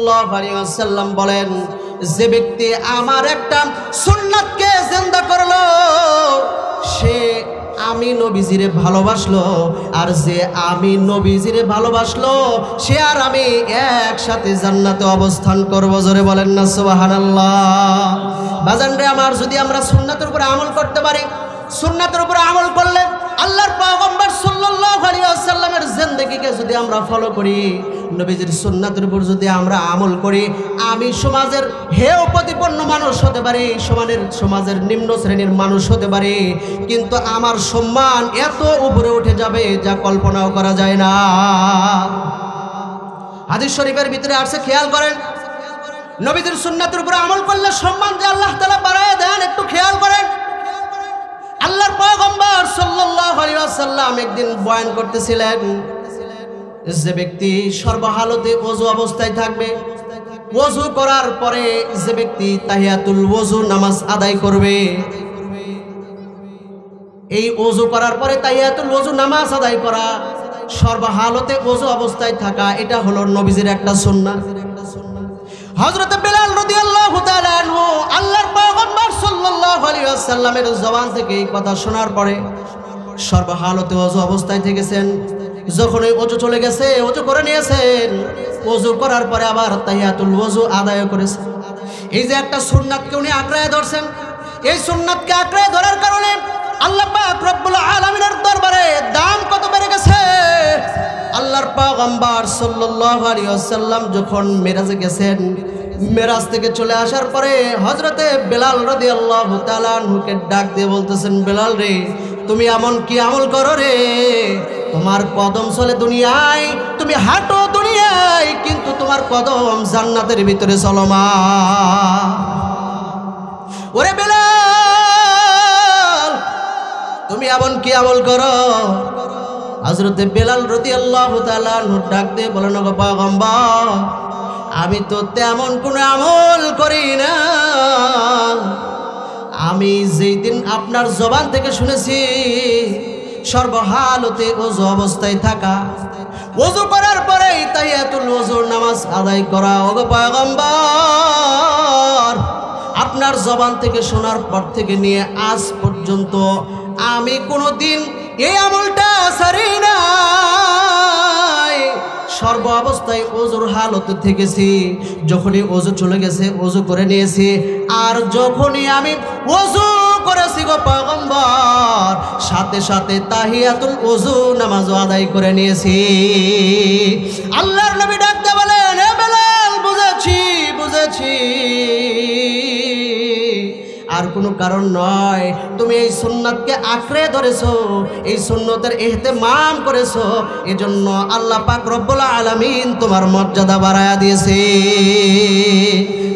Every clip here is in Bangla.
সাল্লাল্লাহু আলাইহি ওয়াসাল্লাম বলেন, যে ব্যক্তি আমার একটা সুন্নাতকে জিন্দা করলো সে আমি নবীজিরে ভালোবাসলো, আর যে আমি নবীজিরে ভালোবাসলো সে আর আমি একসাথে জান্নাতে অবস্থান করব। জোরে বলেন না সুবহানাল্লাহ। বাজান রে আমার, যদি আমরা সুন্নাতের উপরে আমল করতে পারি, সুন্নাতের উপরে আমল করলে আল্লাহর পয়গম্বর সাল্লাল্লাহু আলাইহি ওয়াসাল্লামের জিন্দেগিকে যদি আমরা ফলো করি, নবীজির সুন্নাতের উপর যদি আমরা আমল করি, আমি সমাজের হেয় প্রতিপন্ন মানুষ হতে পারি, সমাজের নিম্ন শ্রেণীর মানুষ হতে পারি, কিন্তু আমার সম্মান এত উপরে উঠে যাবে যা কল্পনাও করা যায় না। হাদিস শরীফের ভিতরে আসছে, খেয়াল করেন, নবীজির সুন্নাতের উপর আমল করলে সম্মান যে আল্লাহ তাআলা বাড়ায় দেন, একটু খেয়াল করেন। আল্লাহর পয়গম্বর সাল্লাল্লাহু আলাইহি ওয়াসাল্লাম একদিন বয়ান করতেছিলেন, যে ব্যক্তি সর্বহালতে ওযু অবস্থায় থাকবে, ওযু করার পরে যে ব্যক্তি তাহিয়াতুল ওযু নামাজ আদায় করবে, এই ওযু করার পরে তাহিয়াতুল ওযু নামাজ আদায় করা, সর্বহালতে ওযু অবস্থায় থাকা, এটা হলো নবীজির একটা সুন্নাত। হযরত বেলাল রাদিয়াল্লাহু তাআলা আনহু আল্লাহর পয়গম্বর সাল্লাল্লাহু আলাইহি ওয়াসাল্লামের জবান থেকে এই কথা শোনার পরে সর্বহালতে ওযু অবস্থায় থেকেছেন। যখন ওই ওযু চলে গেছে, ওযু করে নিয়েছেন, ওযু করার পরে আবার তাহিয়াতুল ওযু আদায় করেছেন। এই যে একটা সুন্নাতকে উনি আঁকড়ায় ধরছেন, এই সুন্নাতকে আঁকড়ায় ধরার কারণে আল্লাহ পাক রব্বুল আলামিনের দরবারে দাম কত বেড়ে গেছে। আল্লাহর পয়গম্বর সাল্লাল্লাহু আলাইহি ওয়াসাল্লাম যখন মেরাজে গেছেন, মেরাজ থেকে চলে আসার পরে হযরতে বেলাল রাদিয়াল্লাহু তাআলা আনহুকে ডাক দিয়ে বলতেছেন, বেলাল রে, তুমি এমন কি আমল করো রে, তোমার কদম চলে দুনিয়ায়, তুমি হাঁটো দুনিয়ায়, কিন্তু তোমার কদম জান্নাতের ভিতরে চলমান। ওরে বেলাল, তুমি এমন কি আমল করো? হযরতে বেলাল রাদিয়াল্লাহু তাআলা আনহু ডাক দিয়ে বলেন, ওগো পয়গম্বর, আমি তো তেমন কোনো আমল করি না, আমি যেই দিন আপনার জবান থেকে শুনেছি সর্বহালতে ওযু অবস্থায় থাকা, ওযু করার পরেই তাহিয়াতুল ওযুর নামাজ আদায় করা, ওগো পয়গম্বর, আপনার জবান থেকে শোনার পর থেকে নিয়ে আজ পর্যন্ত আমি কোনোদিন এই আমলটা ছাড়ি নাই। সর্ব অবস্থায় ওযুর হালতে থেকেছি, যখনই ওযু চলে গেছে ওযু করে নিয়েছি, আর যখনই আমি ওযু করেছি গো পয়গম্বর, সাথে সাথে তাহিয়াতুল ওযু নামাজ আদায় করে নিয়েছি। আল্লাহর নবী ডাকতে বলেন, এ বেলাল, বুঝেছি বুঝেছি, আর কোনো কারণ নয়, তুমি এই সুন্নাতকে আঁকড়ে ধরেছো, এই সুন্নতের ইহতেমাম করেছো, এজন্য আল্লাহ পাক রব্বুল আলামিন তোমার মর্যাদা বাড়ায়া দিয়েছে।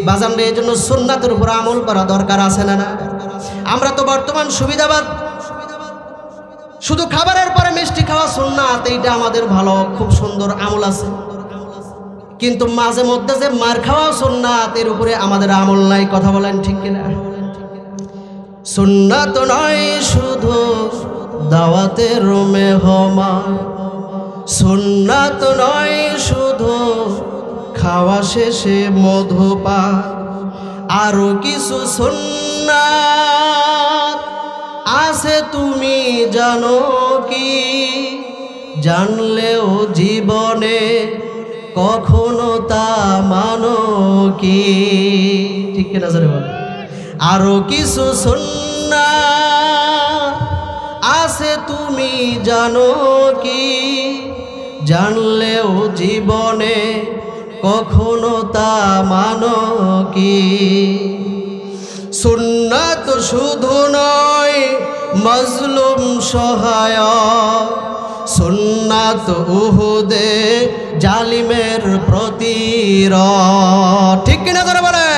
বাজান রে, এজন্য সুন্নাতের উপর আমল করা দরকার আছে না? না, আমরা তো বর্তমান সুবিধাবাদ, শুধু খাবারের পরে মিষ্টি খাওয়া সুন্নাত, এইটা আমাদের ভালো, খুব সুন্দর আমল আছে, কিন্তু মাঝে মধ্যে যে মার খাওয়া সুন্নাত, এর উপরে আমাদের আমল নাই। কথা বলেন ঠিক কিনা? সুন্নাত নয় শুধু দাওয়াতের মেহমান, সুন্নাত নয় শুধু খাওয়া শেষে মধুপান, আরো কিছু সুন্নাত আছে তুমি জানো কি, জানলেও জীবনে কখনো তা মানো কি। ঠিক কিনা জোরে বলো? আরো কিছু সুন্নাত আছে তুমি জানো কি, জানলেও জীবনে কখনো তা মানো কি। সুন্নাত শুধু নয় মজলুম সহায়ক, সুন্নাত উহুদে জালিমের প্রতিরোধ। ঠিক কিনা করে বলে?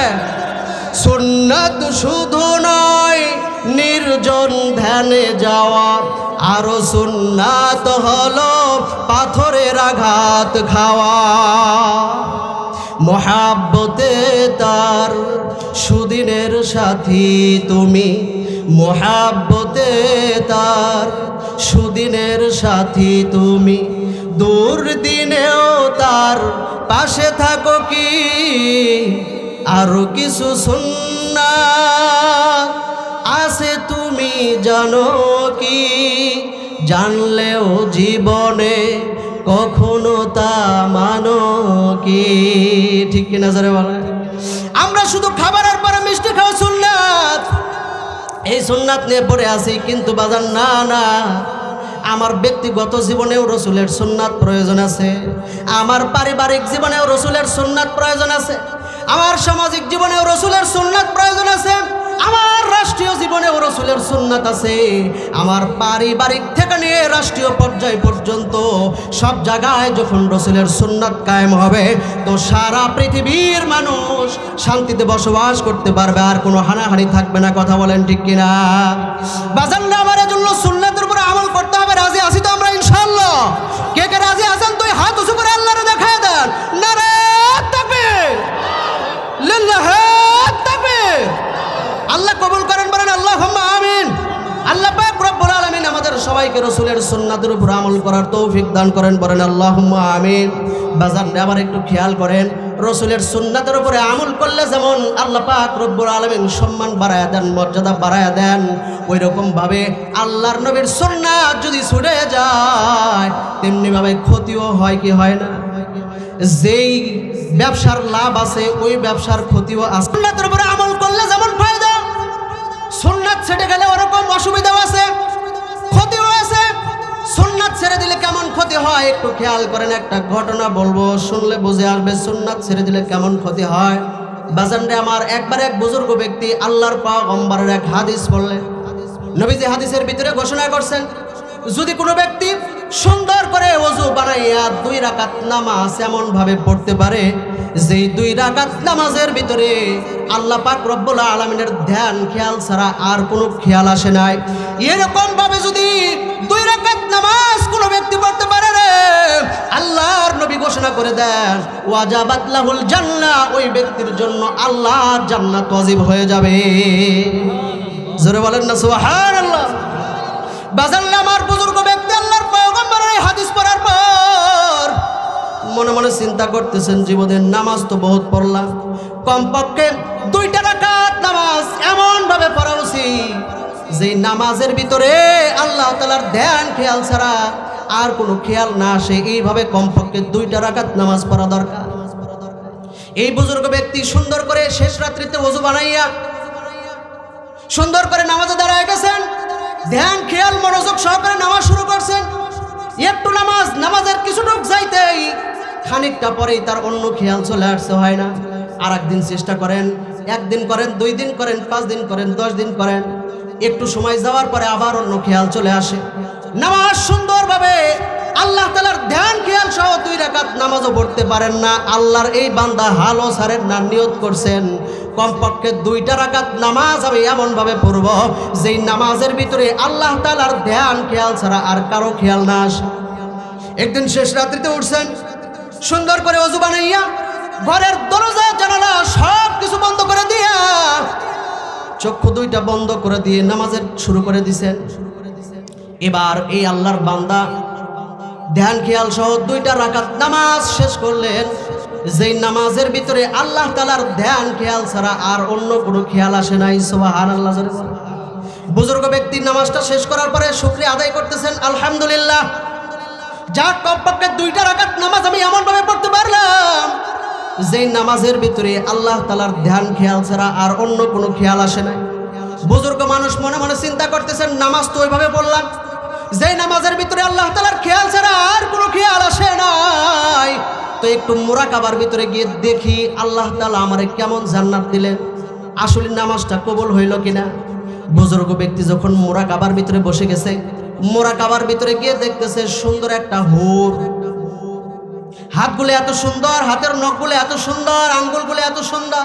সুন্নাত শুধু নয় নির্জন ধ্যানে যাওয়া, আরো সুন্নাত হলো পাথরের আঘাত খাওয়া। মোহাব্বতে তার সুদিনের সাথী তুমি, মোহাব্বতে তার সুদিনের সাথী তুমি, দুর্দিনেও তার পাশে থাকো কি আরো কিছু সুন্নাত আছে তুমি জানো কি, জানলেও জীবনে কখনো তা মানো কি। ঠিক কিনা জোরে বলেন? আমরা শুধু খাবারের পরে মিষ্টি খাওয়া সুন্নাত, এই সুন্নাত নিয়ে পড়ে আছি, কিন্তু বাজার না না, আমার ব্যক্তিগত জীবনেও রসুলের সুন্নাত প্রয়োজন আছে, আমার পারিবারিক জীবনেও রসুলের সুন্নাত প্রয়োজন আছে, আমার সামাজিক জীবনেও রসুলের সুন্নাত প্রয়োজন আছে, আমার রাষ্ট্রীয় জীবনেও রসুলের সুন্নাত আছে। আমার পারিবারিক থেকে নিয়ে রাষ্ট্রীয় পর্যায় পর্যন্ত সব জায়গায় যখন রসুলের সুন্নাত কায়েম হবে, তো সারা পৃথিবীর মানুষ শান্তিতে বসবাস করতে পারবে, আর কোনো হানাহানি থাকবে না। কথা বলেন ঠিক কিনা? বাজানরা আমার জন্য সুন্নাতের উপরে আমল করতে হবে। রাজি আছি তো আমরা ইনশাআল্লাহ? কে কে রাজি আছেন? তুই হাত উঁচু করে আল্লাহরে দেখায় দেন। নারে তাকবীর, লিল্লাহি তাকবীর। আল্লাহ কবুল করেন, বলেন আল্লাহুম্মা আমিন। আল্লাহ পাক রব্বুল আলামিন আমাদের সবাইকে রাসূলের সুন্নাতের উপর আমল করার তৌফিক দান করেন, বলেন আল্লাহুম্মা আমিন। বাজানরা আবার একটু খেয়াল করেন, রাসূলের সুন্নাতের উপরে আমল করলে যেমন আল্লাহ পাক রব্বুল আলামিন সম্মান বাড়ায়া দেন, মর্যাদা বাড়ায়া দেন, ওই রকম ভাবে আল্লাহর নবীর সুন্নাত যদি ছুটে যায় তেমনি ভাবে ক্ষতিও হয় কি হয় না? যেই ব্যবসার লাভ আছে ওই ব্যবসার ক্ষতিও আছে। সুন্নাতের উপরে আমল করলে যেমন ফায়দা, সুন্নাত ছেড়ে গেলে ওরকম অসুবিধাও আছে, ক্ষতিও আছে। সুন্নাত ছেড়ে দিলে কেমন ক্ষতি হয় একটু খেয়াল করেন। একটা ঘটনা বলবো, শুনলে বুঝে আসবে সুন্নাত ছেড়ে দিলে কেমন ক্ষতি হয়। বাজানরে আমার একবার এক বুজুর্গ ব্যক্তি আল্লাহর পয়গম্বরের এক হাদিস বললেন। নবীজি হাদিসের ভিতরে ঘোষণা করছেন, যদি কোনো ব্যক্তি সুন্দর করে ওযু বানাইয়া 2 রাকাত নামাজ এমন ভাবে পড়তে পারে যেই 2 রাকাত নামাজের ভিতরে আল্লাহ পাক রব্বুল আলামিনের ধ্যান খেয়াল ছাড়া আর কোনো খেয়াল আসে নাই, এরকম ভাবে যদি 2 রাকাত নামাজ কোনো ব্যক্তি পড়তে পারে রে, আল্লাহর নবী ঘোষণা করে দেন ওয়াজাবাত লাহুল জান্নাহ, ওই ব্যক্তির জন্য আল্লাহর জান্নাত ওয়াজিব হয়ে যাবে। জোরে বলেন না সুবহানাল্লাহ। বাজানরা আমার বুজুর্গ ব্যক্তি আল্লাহর পয়গম্বরের হাদিস পড়ার পর মনে মনে চিন্তা করতেছেন, জীবনের নামাজ তো বহুত পড়লাম, কমপক্ষে 2টা রাকাত নামাজ এমন ভাবে পড়া উচিত যেই নামাজের ভিতরে আল্লাহ তাআলার ধ্যান খেয়াল ছাড়া আর কোনো খেয়াল না আসে। এইভাবে কমপক্ষে 2টা রাকাত নামাজ পড়া দরকার। এই বুজুর্গ ব্যক্তি সুন্দর করে শেষ রাত্রিতে ওযু বানাইয়া সুন্দর করে নামাজে দাঁড়ায় গেছেন, ধ্যান খেয়াল মনোযোগ সহকারে নামাজ শুরু করছেন। একটু নামাজের কিছুটুক যাইতেই খানিকটা পরেই তার অন্য খেয়াল চলে আসছে, হয় না? আর একদিন চেষ্টা করেন, 1 দিন করেন, 2 দিন করেন, 5 দিন করেন, 10 দিন করেন, একটু সময় যাওয়ার পরে আবার অন্য খেয়াল চলে আসে। নামাজ সুন্দরভাবে আল্লাহ তাআলার ধ্যান খেয়াল সহ 2 রাকাত নামাজও পড়তে পারেন না। আল্লাহর এই বান্দা হালও ছাড়েন না, নিয়ত করছেন কমপক্ষে 2টা রাকাত নামাজ আমি এমন ভাবে পড়ব যেই নামাজের ভিতরে আল্লাহ তাআলার ধ্যান খেয়াল ছাড়া আর কারো খেয়াল না আসে। একদিন শেষ রাত্রিতে উঠছেন, সুন্দর করে ওযু বানাইয়া ঘরের দরজা জানালা সব কিছু বন্ধ করে দিয়া চক্ষু 2টা বন্ধ করে দিয়ে নামাজের শুরু করে দিয়েছেন। এবার এই আল্লাহর বান্দা ধ্যান খেয়াল সহ 2টা রাকাত নামাজ শেষ করলেন, যেই নামাজের ভিতরে আল্লাহ তাআলার ধ্যান খেয়াল ছাড়া আর অন্য কোনো খেয়াল আসে নাই। সুবহানাল্লাহ। বুজুর্গ ব্যক্তি নামাজটা শেষ করার পরে শুকরিয়া আদায় করতেছেন, আলহামদুলিল্লাহ, যাক কমপক্ষে 2টা রাকাত নামাজ আমি এমন ভাবে পড়তে পারলাম যেই নামাজের ভিতরে আল্লাহ তাআলার ধ্যান খেয়াল ছাড়া আর অন্য কোনো খেয়াল আসে নাই। বুজুর্গ মানুষ মনে মনে চিন্তা করতেছেন, নামাজ তো ওইভাবে পড়লাম যেই নামাজের ভিতরে আল্লাহ তাআলার খেয়াল ছাড়া আর কোনো খেয়াল আসে নাই, তো একটু মুরাকাবার ভিতরে গিয়ে দেখি আল্লাহ তাআলা আমারে কেমন জান্নাত দিলেন, আসলে নামাজটা কবুল হইল কিনা। বুজুর্গ ব্যক্তি যখন মুরাকাবার ভিতরে বসে গেছে, মুরাকাবার ভিতরে গিয়ে দেখতেছে সুন্দর একটা হুর, হাতগুলো এত সুন্দর, হাতের নখগুলো এত সুন্দর, আঙ্গুলগুলো এত সুন্দর,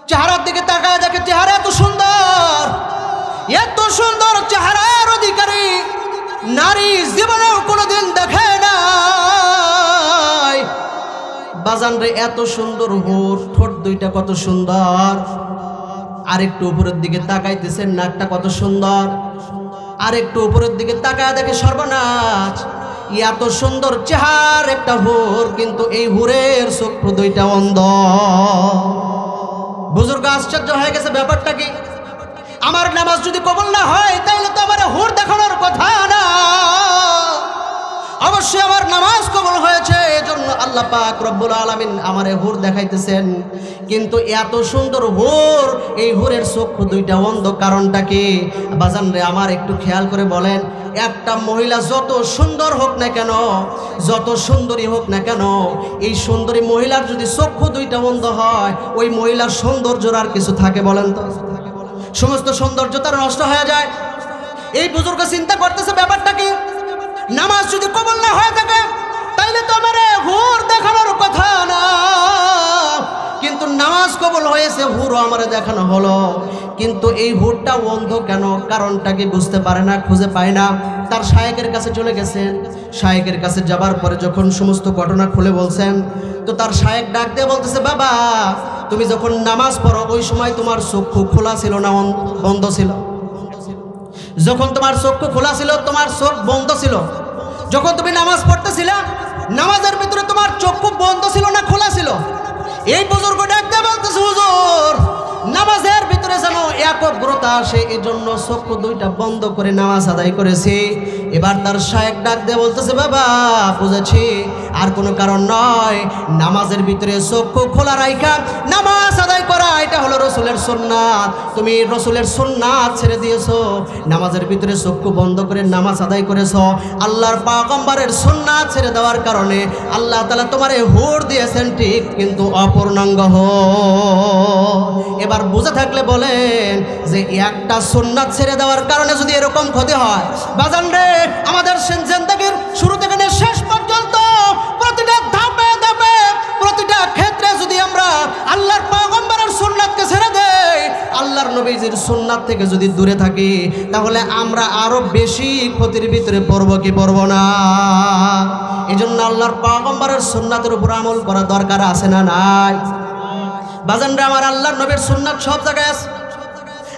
চেহারার দিকে তাকায় দেখে চেহারা এত সুন্দর, এত সুন্দর চেহারার অধিকারী নারী জীবনেও কোনোদিন দেখে নাই। বাজান রে, এত সুন্দর হুর, ঠোঁট 2টা কত সুন্দর, আর একটু উপরের দিকে তাকাইতেছেন, নাকটা কত সুন্দর, আর একটু উপরের দিকে তাকায় দেখে সর্বনাশ, এত সুন্দর চেহার একটা হুর, কিন্তু এই হুরের চক্ষু দুইটা অন্ধ। বুজুর্গ আশ্চর্য হয়ে গেছে, ব্যাপারটা কি? আমার নামাজ যদি কবুল না হয় তাইলে তো আমার হুর দেখানোর কথা না, অবশ্যই আমার নামাজ কবুল হয়েছে, এজন্য আল্লাহ পাক রব্বুল আলামিন আমারে হুর দেখাইতেছেন। কিন্তু এত সুন্দর হুর, এই হুরের চক্ষু দুইটা অন্ধ, কারণটা কি? বাজান রে আমার একটু খেয়াল করে বলেন, একটা মহিলা যত সুন্দর হোক না কেন, যত সুন্দরী হোক না কেন, এই সুন্দরী মহিলার যদি চক্ষু দুইটা অন্ধ হয়, ওই মহিলার সৌন্দর্যের আর কিছু থাকে বলেন তো? সমস্ত সৌন্দর্য তার নষ্ট হয়ে যায়। এই বুজুর্গ চিন্তা করতেছে ব্যাপারটা কি? নামাজ যদি কবুল না হয়ে থাকে তাইলে তো আমার হুর দেখানোর কথা না, কিন্তু নামাজ কবুল হয়েছে, হুরও আমারে দেখানো হলো, কিন্তু এই হুরটা অন্ধ কেন? কারণটা কি বুঝতে পারে না, খুঁজে পায় না। তার শায়েকের কাছে চলে গেছেন। শায়েকের কাছে যাবার পরে যখন সমস্ত ঘটনা খুলে বলছেন, তো তার শায়েক ডাক দিয়ে বলতেছে, বাবা তুমি যখন নামাজ পড়ো ওই সময় তোমার চক্ষু খোলা ছিল না বন্ধ ছিল? যখন তোমার চক্ষু খোলা ছিল, তোমার চোখ বন্ধ ছিল? যখন তুমি নামাজ পড়তেছিলে, নামাজের ভিতরে তোমার চক্ষু বন্ধ ছিল না খোলা ছিল? এই বুজুর্গ ডাকতে বলতেছে, হুজুর নামাজের ভিতরে যেন একগ্রতা আসে, এই জন্য চক্ষু দুইটা বন্ধ করে নামাজ আদায় করেছি। এবার তার শায়েক ডাক দিয়ে বলতেছে, বাবা বুঝেছি, আর কোনো কারণ নয়, নামাজের ভিতরে চক্ষু খোলা রাইখা নামাজ আদায় করা এটা হলো রসুলের সুন্নাত। তুমি রসুলের সুন্নাত ছেড়ে দিয়েছো, নামাজের ভিতরে চক্ষু বন্ধ করে নামাজ আদায় করেছো। আল্লাহর পয়গম্বরের সুন্নাত ছেড়ে দেওয়ার কারণে আল্লাহ তাআলা তোমারে হুর দিয়েছেন ঠিক, কিন্তু অপূর্ণাঙ্গ এবার বুঝে থাকলে বলেন যে একটা সুন্নাত ছেড়ে দেওয়ার কারণে যদি এরকম ক্ষতি হয়, বাজান রে আমাদের জিন্দেগীর শুরু থেকে শেষ পর্যন্ত প্রতিটা ধাপে ধাপে প্রতিটা ক্ষেত্রে যদি আমরা আল্লাহর পয়গম্বরের সুন্নাতকে ছেড়ে দেই, আল্লাহর নবীজির সুন্নাত থেকে যদি দূরে থাকি, তাহলে আমরা আরো বেশি ক্ষতির ভিতরে পড়ব কি পড়ব না? এজন্য আল্লাহর পয়গম্বরের সুন্নাতের উপর আমল করা দরকার আছে না নাই? বাজানরা আমার, আল্লাহর নবীর সুন্নাত সব জায়গায় আছে।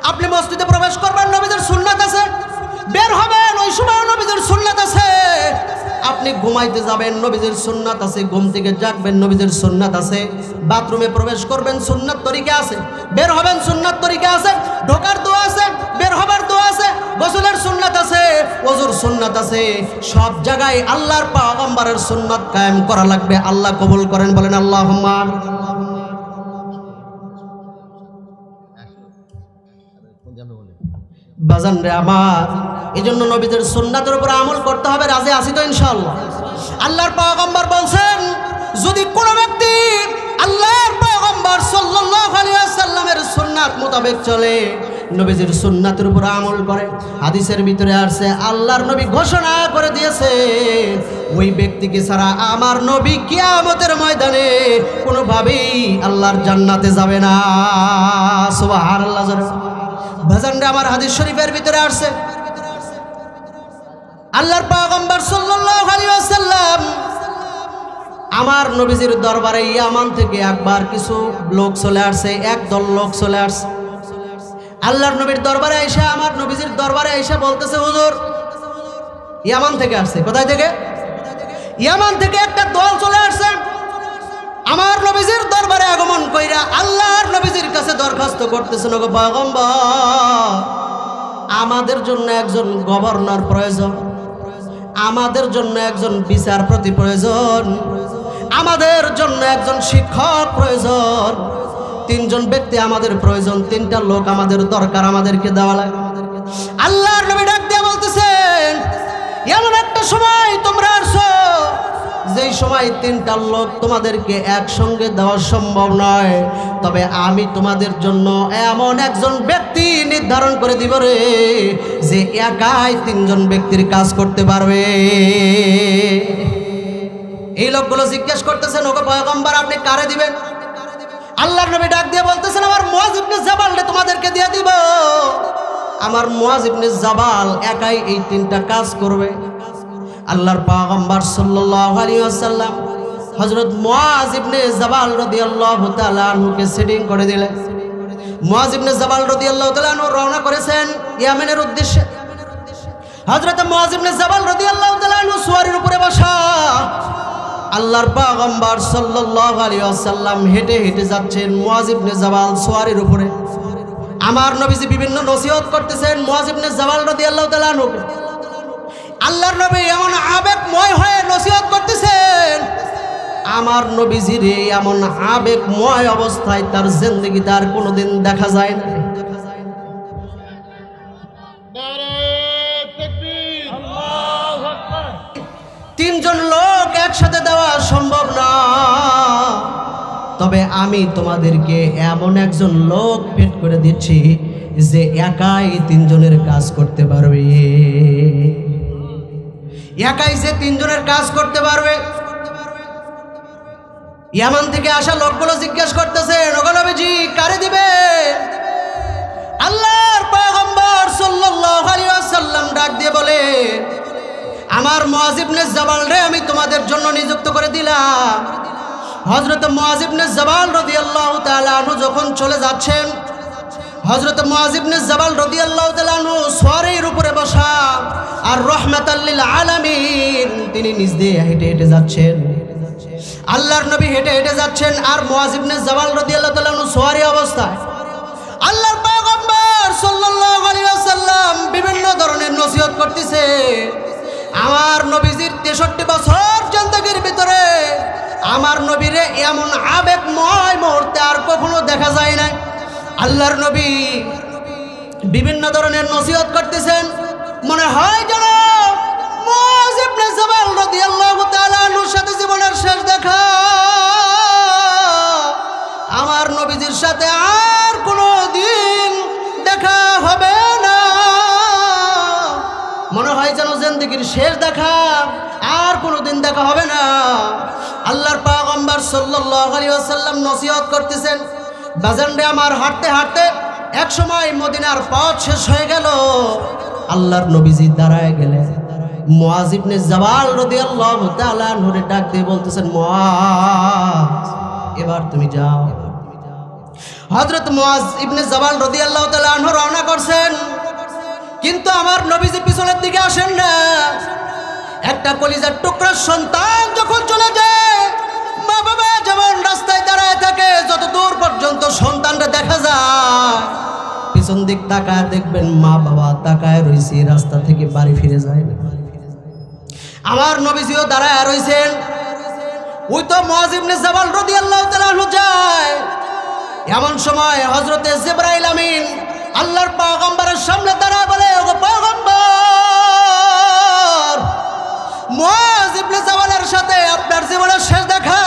আপনি মসজিদে প্রবেশ করবেন, নবীদের সুন্নাত আছে। বের হবেন, ওই সময় নবীদের সুন্নাত আছে। আপনি ঘুমাইতে যাবেন, নবীদের সুন্নাত আছে। ঘুম থেকে জাগবেন, নবীদের সুন্নাত আছে। বাথরুমে প্রবেশ করবেন, সুন্নাত তরিকা আছে। বের হবেন, সুন্নাত তরিকা আছে। ঢোকার দোয়া আছে, বের হবার দোয়া আছে। গোসলের সুন্নাত আছে, ওযুর সুন্নাত আছে। সব জায়গায় আল্লাহর পয়গম্বরের সুন্নাত কায়েম করা লাগবে। আল্লাহ কবুল করেন, বলেন আল্লাহুম্মা। বাজান রে আমার, এই জন্য নবীদের সুন্নাতের উপর আমল করতে হবে। রাজি আছি তো ইনশাআল্লাহ? আল্লাহর পয়গম্বর বলছেন, যদি কোনো ব্যক্তি আল্লাহর পয়গম্বর সাল্লাল্লাহু আলাইহি ওয়াসাল্লামের সুন্নাত মোতাবেক চলে, নবীজির সুন্নাতের উপর আমল করে, হাদিসের ভিতরে আসছে আল্লাহর নবী ঘোষণা করে দিয়েছে, ওই ব্যক্তিকে ছাড়া আমার নবী কিয়ামতের ময়দানে কোনোভাবেই আল্লাহর জান্নাতে যাবে না। সুবহানাল্লাহ। ভাজানরা আমার, হাদিস শরীফের ভিতরে আসছে আল্লাহর পয়গম্বর সাল্লাল্লাহু আলাইহি ওয়াসাল্লাম আমার নবীজির দরবারে ইয়ামান থেকে একবার কিছু লোক চলে আসছে, একদল লোক চলে আসছে আল্লাহর নবীর দরবারে আইসা, আমার নবীজির দরবারে আইসা বলতেছে, হুজুর ইয়ামান থেকে আসছে। কোথায় থেকে? ইয়ামান থেকে একটা দল চলে আসছে আমার নবীজির দরবারে আগমন কইরা আল্লাহর নবীজির কাছে দরখাস্ত করতেছেন, ওগো পয়গম্বর, আমাদের জন্য একজন গভর্নর প্রয়োজন, আমাদের জন্য একজন বিচারপতি প্রয়োজন, আমাদের জন্য একজন শিক্ষক প্রয়োজন। তিনজন ব্যক্তি আমাদের প্রয়োজন, তিনটা লোক আমাদের দরকার, আমাদেরকে দেওয়া লাগে। আল্লাহর নবী ডাক দিয়ে বলতেছেন, এমন একটা সময় তোমরা আসছো যেই সময় তিনটা লোক তোমাদেরকে একসঙ্গে দেওয়া সম্ভব নয়, তবে আমি তোমাদের জন্য এমন একজন ব্যক্তি নির্ধারণ করে দিব রে, যে একাই তিনজন ব্যক্তির কাজ করতে পারবে। এই লোকগুলো জিজ্ঞেস করতেছেন, ওগো পয়গম্বর আপনি কারে দিবেন? আল্লাহর নবী ডাক দিয়ে বলতেছেন, আমার মুআয ইবনে জাবালকে তোমাদেরকে দিয়ে দিব। আমার মুআয ইবনে জাবাল একাই এই তিনটা কাজ করবে। আল্লাহর পয়গম্বর সাল্লাল্লাহু আলাইহি ওয়াসাল্লাম হযরত মুআয ইবনে জাবাল রাদিয়াল্লাহু তাআলা আনহুকে সেটিং করে দিলেন। মুআয ইবনে জাবাল রাদিয়াল্লাহু তাআলা আনহু রওনা করেছেন ইয়ামেনের উদ্দেশ্যে। হযরত মুআয ইবনে জাবাল রাদিয়াল্লাহু তাআলা আনহু সুয়ারের উপরে বসা। আল্লাহর পয়গম্বর সাল্লাল্লাহু আলাইহি ওয়াসাল্লাম হেঁটে হেঁটে যাচ্ছেন, মুআয ইবনে জাবাল সুয়ারের উপরে। আমার নবীজি বিভিন্ন নসিহত করতেছেন মুআয ইবনে জাবাল রাদিয়াল্লাহু তাআলা আনহুকে। আল্লাহর নবী এমন আবেগময় হয়ে নসিহত করতেছেন, আমার নবীজির এমন আবেগময় অবস্থায় তার জিন্দেগিতে আর কোনোদিন দেখা যায় না। তিনজন লোক একসাথে দেওয়া সম্ভব না, তবে আমি তোমাদেরকে এমন একজন লোক পেট করে দিচ্ছি যে একাই তিনজনের কাজ করতে পারবে। একাই যে তিনজনের কাজ করতে পারবে। ইয়ামান থেকে আসা লোকগুলো জিজ্ঞেস করতেছে, ওগো নবীজি কারে দিবে? আল্লাহর পয়গম্বর সাল্লাল্লাহু আলাইহি ওয়াসাল্লাম ডাক দিয়ে বলে, আমার মুআয ইবনে জাবাল রে আমি তোমাদের জন্য নিযুক্ত করে দিলাম। হযরত মুআয ইবনে জাবাল রাদিয়াল্লাহু তাআলা আনহু যখন চলে যাচ্ছেন, হযরত মুআয ইবনে জাবাল রাদিয়াল্লাহু তাআলা আনহু সওয়ারির উপরে বসা, আর রাহমাতাল লিল আলামিন তিনি নিজ দিয়ে হেঁটে হেঁটে যাচ্ছেন। আল্লাহর নবী হেঁটে হেঁটে যাচ্ছেন, আর মুআয ইবনে জাবাল রাদিয়াল্লাহু তাআলা আনহু সওয়ারি অবস্থায়। আল্লাহর পয়গম্বর সাল্লাল্লাহু আলাইহি ওয়াসাল্লাম বিভিন্ন ধরনের নসিহত করতেছে। আমার নবীজির 63 বছর জিন্দেগির ভিতরে আমার নবীরে এমন আবেগময় মুহূর্তে আর কখনো দেখা যায় না। আল্লাহর নবী বিভিন্ন ধরনের নসিহত করতেছেন, মনে হয় যেন মুআয ইবনে জাবাল রাদিয়াল্লাহু তাআলা আনহুর সাথে জীবনের শেষ দেখা। আমার নবীজির সাথে আর কোনো দিন দেখা হবে না। মনে হয় যেন জিন্দেগির শেষ দেখা, আর কোনোদিন দেখা হবে না। আল্লাহর পয়গম্বর সাল্লাল্লাহু আলাইহি ওয়াসাল্লাম নসিহত করতেছেন, বাজান রে আমার হাঁটতে হাঁটতে এক সময় মদিনার পথ শেষ হয়ে গেল। আল্লাহর নবীজি দাঁড়ায় গেলেন, মুআয ইবনে জাবাল রাদিয়াল্লাহু তাআলা আনহুরে ডাক দিয়ে বলতেছেন, মুআয এবার তুমি যাও। হযরত মুআয ইবনে জাবাল রাদিয়াল্লাহু তাআলা আনহু রওনা করছেন, কিন্তু আমার নবীজি পিছনের দিকে আসেন না। একটা কলিজার টুকরা সন্তান যখন চলে যায়, মা বাবা যেমন রাস্তায় দাঁড়ায় থাকে, যত দূর পর্যন্ত সন্তানটা দেখা যায়, পিছন দিক তাকায় দেখবেন মা বাবা তাকায় রয়েছে, রাস্তা থেকে বাড়ি ফিরে যায় না। আমার নবীজিও দাঁড়ায় রয়েছেন। ওই তো মুআয ইবনে জাবাল রাদিয়াল্লাহু তাআলা আনহু যায়। এমন সময় হযরতে জিবরাইল আমিন আল্লাহর পয়গম্বরের সামনে দাঁড়ায় বলে, ওগো পয়গম্বর, মুআয ইবনে জাবালের সাথে আপনার জীবনের শেষ দেখা।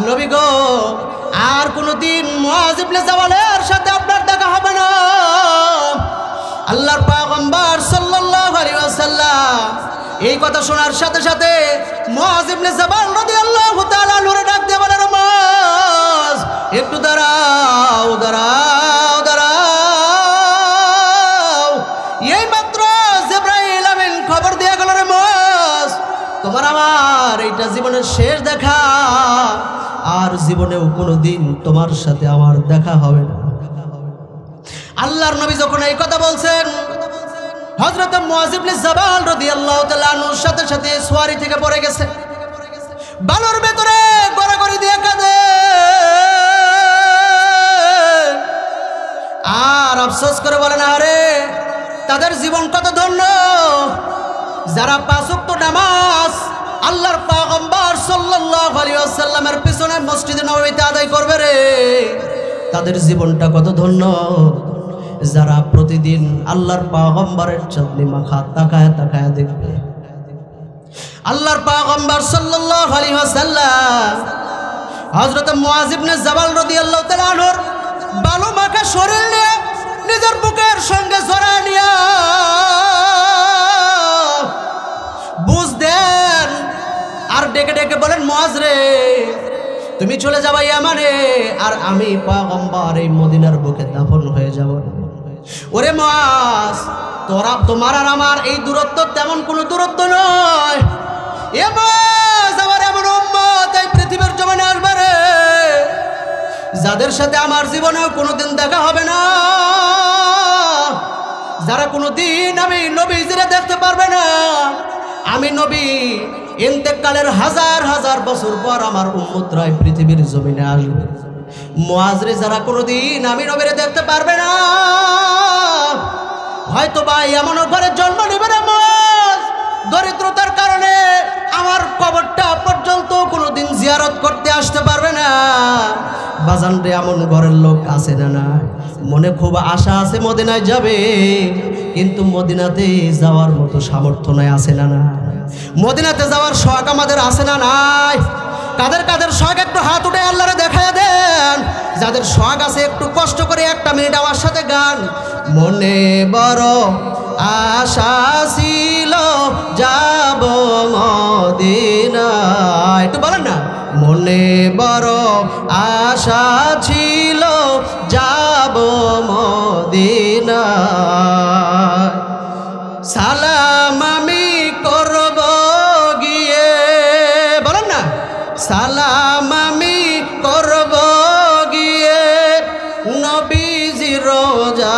নবী গো, আর কোনোদিন মুআয ইবনে জাবালের সাথে আপনার দেখা হবে না। আল্লাহর পয়গম্বর সাল্লাল্লাহু আলাইহি ওয়াসাল্লাম এই কথা শোনার সাথে সাথে মুআয ইবনে জাবাল রাদিয়াল্লাহু তাআলা আনহুরে ডাক দিয়ে বলেন, মুআয একটু দাঁড়াও দাঁড়াও দাঁড়াও। এই মাত্র জিবরাইল আমিন খবর দিয়ে গেল, রে মুআয তোমার আমার এইটা জীবনের শেষ দেখা, আর জীবনেও কোনোদিন তোমার সাথে আমার দেখা হবে না। আল্লাহর নবী যখন এই কথা বলছেন, হযরত মুআয ইবনে জাবাল রাদিয়াল্লাহু তাআলা আনহুর সাথে সাথে সোয়ারি থেকে পড়ে গেছে, বালুর ভেতরে গড়াগড়ি দিয়ে কাঁদে। আর আফসোস করে বলেন, আরে তাদের জীবন কত ধন্য, যারা 5 ওয়াক্ত নামাজ আল্লাহর পয়গম্বর সাল্লাল্লাহু আলাইহি ওয়াসাল্লামের পিছনে মসজিদে নববীতে আদায় করবে রে। তাদের জীবনটা কত ধন্য, যারা প্রতিদিন আল্লাহর পয়গম্বরের চাঁদনি মাখা তাকায় তাকায় দেখবে। আল্লাহর পয়গম্বর সাল্লাল্লাহু আলাইহি ওয়াসাল্লাম হযরত মুআয ইবনে জাবাল রাদিয়াল্লাহু তাআলা আনহুর বালু মাখা শরীর নিয়ে নিজের বুকের সঙ্গে জড়ায় নিয়ে বুঝ দেন, আর ডেকে ডেকে বলেন, মুআয রে তুমি চলে যাবা ইয়ামানে, আর আমি পয়গম্বর এই মদিনার বুকে দাফন হয়ে যাব। ওরে মুআয, তোমার আর আমার এই দূরত্ব তেমন কোনো দূরত্ব নয়। এ মুআয, আমার এমন উম্মত এই পৃথিবীর জমিনে আসবে রে, যাদের সাথে আমার জীবনেও কোনোদিন দেখা হবে না, যারা কোনোদিন আমি নবীজিরে দেখতে পারবে না, আমি নবী ইন্তেকালের হাজার হাজার বছর পর আমার উম্মতরা পৃথিবীর জমিনে আসবে। মুআজরে যারা কোনোদিন আমি নবীরে দেখতে পারবে না, হয়তো বা এমন ঘরে জন্ম নেবে না, মুআজ দরিদ্রতার কারণে আমার কবরটা পর্যন্ত কোনোদিন জিয়ারত করতে আসতে পারবে না। বাজান রে, এমন ঘরের লোক আছে না? না, মনে খুব আশা আছে মদিনায় যাবে, কিন্তু মদিনাতে যাওয়ার মতো সামর্থ্য নাই, আছে না? না, মদিনাতে যাওয়ার শখ আমাদের আছে না? নাই। কাদের কাদের শখ একটু হাত উঠে আল্লাহরে দেখায় দেন। যাদের শখ আছে একটু কষ্ট করে একটা মিনিট আমার সাথে গান। মনে বড় আশা ছিল যাব মদিনায়, একটু বলেন না। মনে বড় আশা ছিল যাব মদিনায়, সালাম আমি করব গিয়ে, বলেন না, সালাম আমি করব গিয়ে নবীজির রোজায়।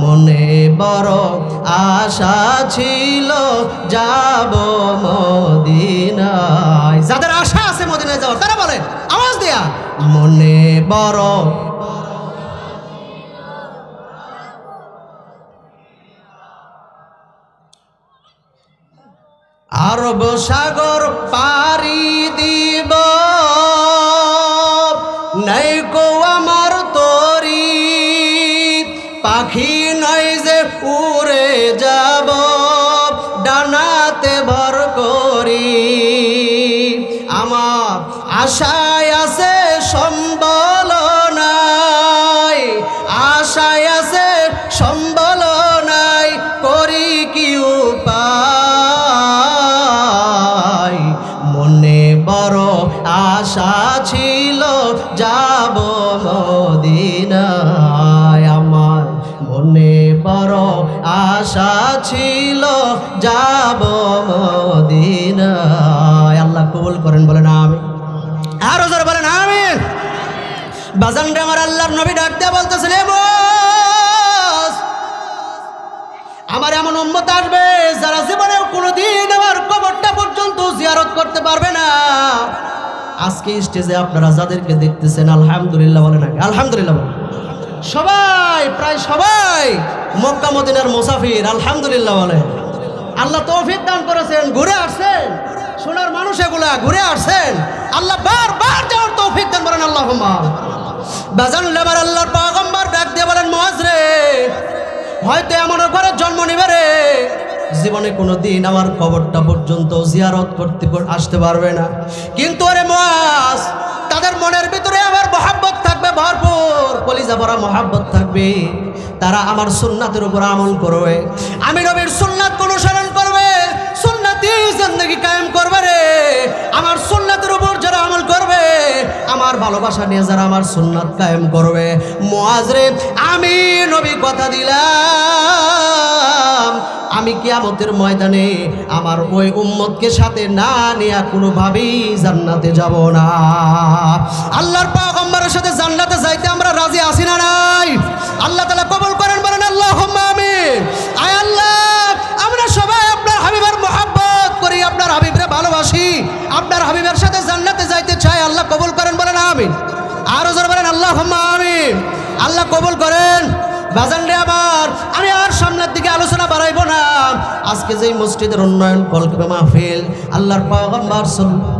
মনে বড় আশা ছিল যাব মদিনায়। যাদের আশা আছে মদিনায় যাওয়ার তারা বলে আওয়াজ দিয়া, মনে বড় আরব সাগর পাড়ি দিব, নাই কো আমার তরি, পাখি নয় যে উড়ে যাব ডানাতে ভর করি। আমার আশায় আছে সম্বল নাই, আশায় আছে সম্বল নাই, করি কি উপায়। মনে বড় আশা ছিল যাব মদিনায়, আমার মনে বড় আশা ছিল যাব মদিনায়। আল্লাহ কবুল করেন, বলেন আমিন। আরো জোরে বলেন আমিন। বাজান রে, আমার আল্লাহর নবী ডাক দিয়ে বলতেছেন, আমার এমন উম্মত আসবে যারা জীবনে কোনোদিন আমার কবরটা পর্যন্ত জিয়ারত করতে পারবে না। আজকে স্টেজে আপনারা যাদেরকে দেখতেছেন, আলহামদুলিল্লাহ বলেন, আলহামদুলিল্লাহ বলেন। সবাই, প্রায় সবাই মক্কা মদিনার মুসাফির, আলহামদুলিল্লাহ বলেন। আল্লাহ তৌফিক দান করেছেন, ঘুরে আসছেন, সোনার মানুষ এগুলা ঘুরে আসছেন। আল্লাহ বারবার যাওয়ার তৌফিক দান করেন, আল্লাহুম্মা। বাজান আমার আল্লাহর পয়গম্বর ডাক দিয়ে বলেন, মুআজ রে, হয়তো এমন ঘরে জন্ম নিবে রে, জীবনে কোনোদিন আমার কবরটা পর্যন্ত জিয়ারত করতে আসতে পারবে না, কিন্তু আরে মুআজ, তাদের মনের ভিতরে আমার মহব্বত থাকবে ভরপুর, কলিজা ভরা মহব্বত থাকবে। তারা আমার সুন্নাতের উপর আমল করবে, আমি নবীর সুন্নাত অনুসরণ করবে, সুন্নতি জিন্দেগি কায়েম করবে রে। আমার সুন্নাতের উপর যারা আমল করবে, আমার ভালোবাসা নিয়ে যারা আমার সুন্নাত কায়েম করবে, মুআজ রে, আমি নবী কথা দিলাম, আমি কিয়ামতের ময়দানে আমার ওই উম্মতকে সাথে না নিয়ে কোনোভাবেই জান্নাতে যাব না। আল্লাহর পয়গম্বরের সাথে জান্নাতে যাইতে আমরা রাজি আছি না নাই? আল্লাহ তাআলা কবুল করেন, বলেন আল্লাহুম্মা আমিন। আয় আল্লাহ, আমরা সবাই আপনার হাবিবের মহব্বত করি, আপনার হাবিবরে ভালোবাসি, আপনার হাবিবের সাথে জান্নাতে যাইতে চাই। আল্লাহ কবুল করেন, বলেন আমিন। আরো জোরে বলেন আল্লাহুম্মা আমিন। আল্লাহ কবুল করেন। বাজান রে আমার, আমি আর সামনের দিকে আলোচনা বাড়াইব না। আজকে যেই মসজিদের উন্নয়ন কলকে মাহফিল, আল্লাহর পয়গম্বর সাল্লাল্লাহু